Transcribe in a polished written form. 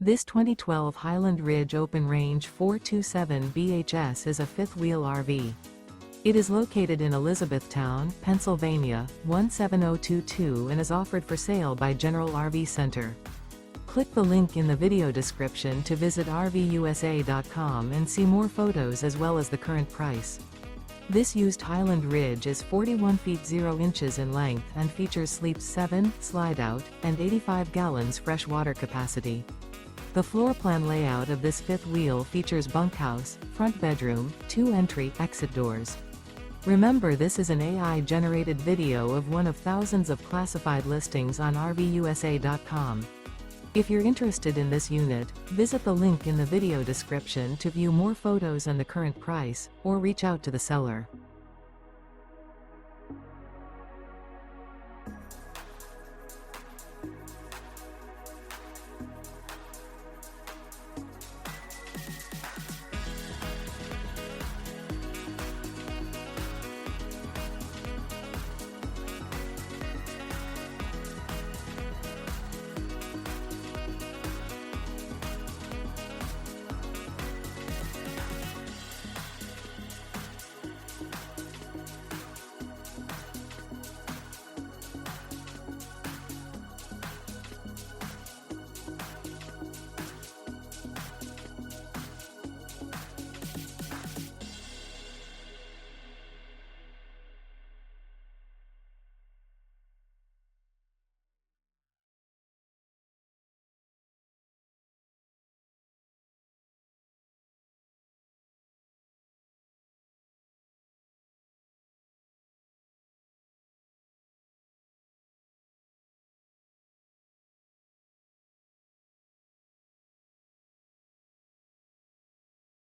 This 2012 Highland Ridge Open Range 427 BHS is a fifth-wheel RV. It is located in Elizabethtown, Pennsylvania, 17022 and is offered for sale by General RV Center. Click the link in the video description to visit RVUSA.com and see more photos as well as the current price. This used Highland Ridge is 41 feet 0 inches in length and features sleeps 7, slide-out, and 85 gallons fresh water capacity. The floor plan layout of this fifth wheel features bunkhouse, front bedroom, 2 entry/exit doors. Remember, this is an AI-generated video of one of thousands of classified listings on RVUSA.com. If you're interested in this unit, visit the link in the video description to view more photos and the current price, or reach out to the seller.